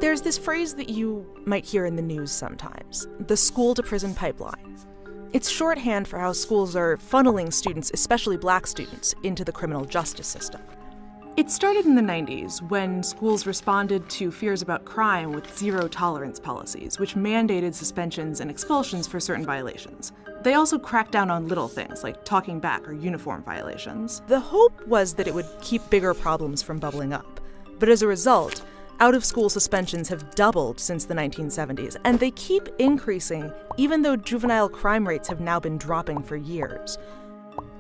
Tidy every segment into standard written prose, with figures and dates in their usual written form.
There's this phrase that you might hear in the news sometimes, the school-to-prison pipeline. It's shorthand for how schools are funneling students, especially black students, into the criminal justice system. It started in the 90s when schools responded to fears about crime with zero-tolerance policies, which mandated suspensions and expulsions for certain violations. They also cracked down on little things like talking back or uniform violations. The hope was that it would keep bigger problems from bubbling up. But as a result, out-of-school suspensions have doubled since the 1970s, and they keep increasing even though juvenile crime rates have now been dropping for years.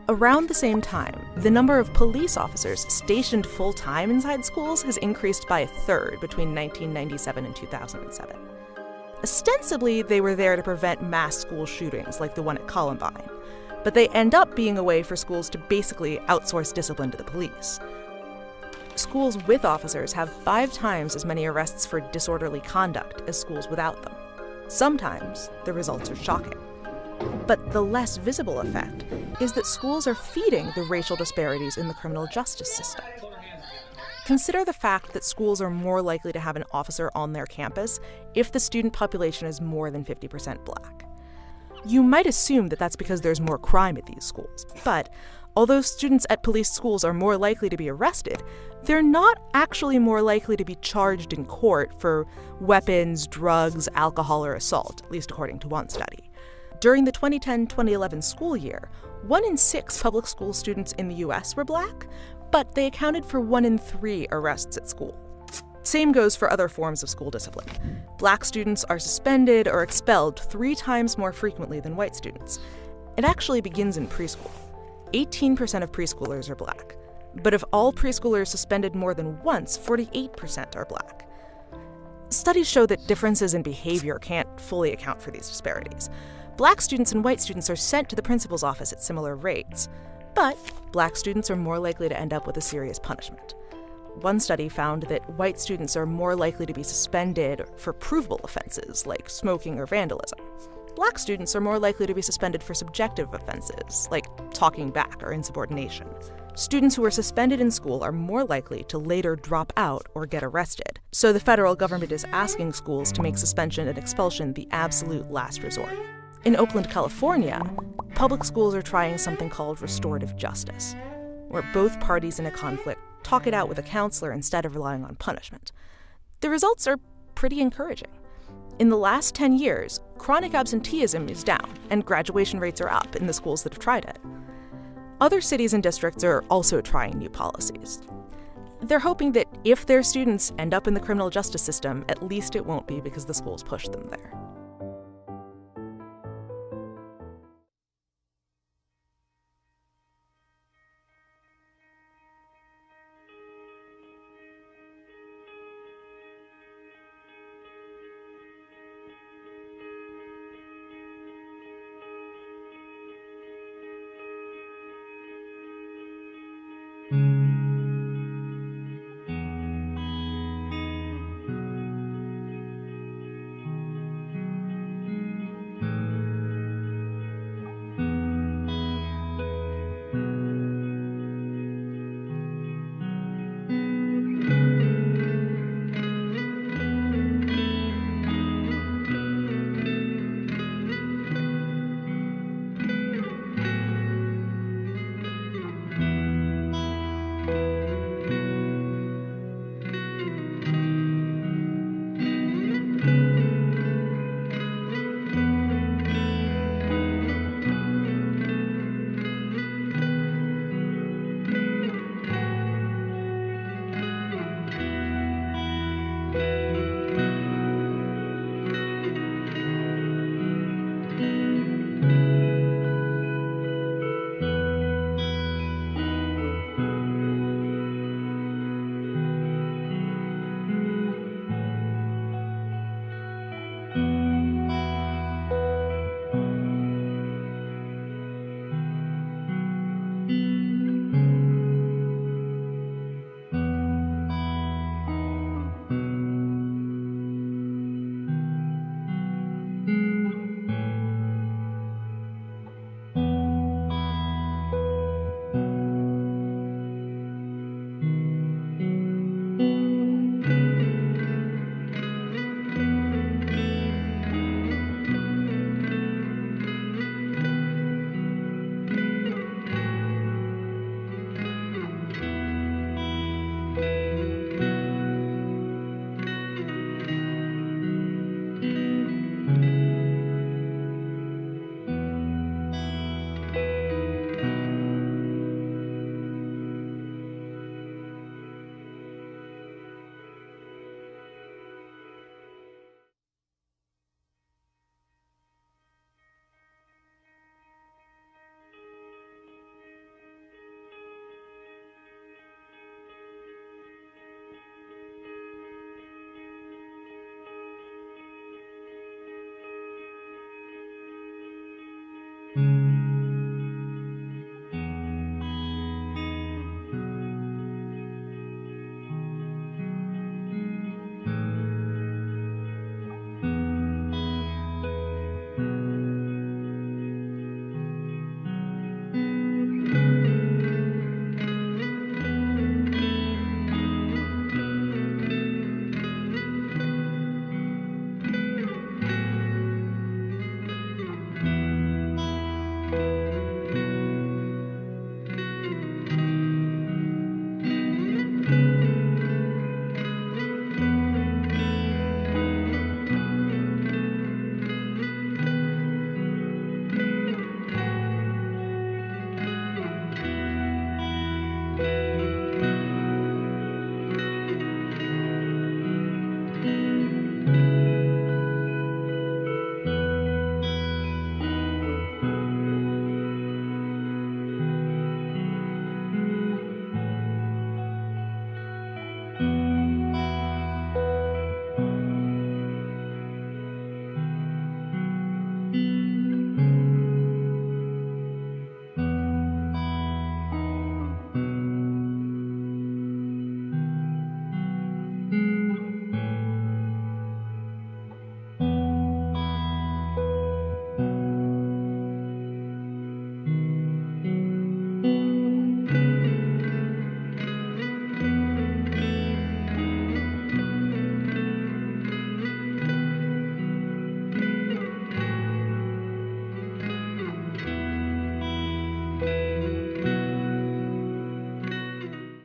Around the same time, the number of police officers stationed full-time inside schools has increased by a third between 1997 and 2007. Ostensibly, they were there to prevent mass school shootings like the one at Columbine, but they end up being a way for schools to basically outsource discipline to the police. Schools with officers have 5 times as many arrests for disorderly conduct as schools without them. Sometimes the results are shocking. But the less visible effect is that schools are feeding the racial disparities in the criminal justice system. Consider the fact that schools are more likely to have an officer on their campus if the student population is more than 50% black. You might assume that that's because there's more crime at these schools, but although students at police schools are more likely to be arrested, they're not actually more likely to be charged in court for weapons, drugs, alcohol, or assault, at least according to one study. During the 2010-2011 school year, 1 in 6 public school students in the US were black, but they accounted for 1 in 3 arrests at school. Same goes for other forms of school discipline. Black students are suspended or expelled 3 times more frequently than white students. It actually begins in preschool. 18% of preschoolers are black. But if all preschoolers suspended more than once, 48% are black. Studies show that differences in behavior can't fully account for these disparities. Black students and white students are sent to the principal's office at similar rates, but black students are more likely to end up with a serious punishment. One study found that white students are more likely to be suspended for provable offenses like smoking or vandalism. Black students are more likely to be suspended for subjective offenses like talking back or insubordination. Students who are suspended in school are more likely to later drop out or get arrested, so the federal government is asking schools to make suspension and expulsion the absolute last resort. In Oakland, California, public schools are trying something called restorative justice, where both parties in a conflict talk it out with a counselor instead of relying on punishment. The results are pretty encouraging. In the last 10 years, chronic absenteeism is down, and graduation rates are up in the schools that have tried it. Other cities and districts are also trying new policies. They're hoping that if their students end up in the criminal justice system, at least it won't be because the schools pushed them there.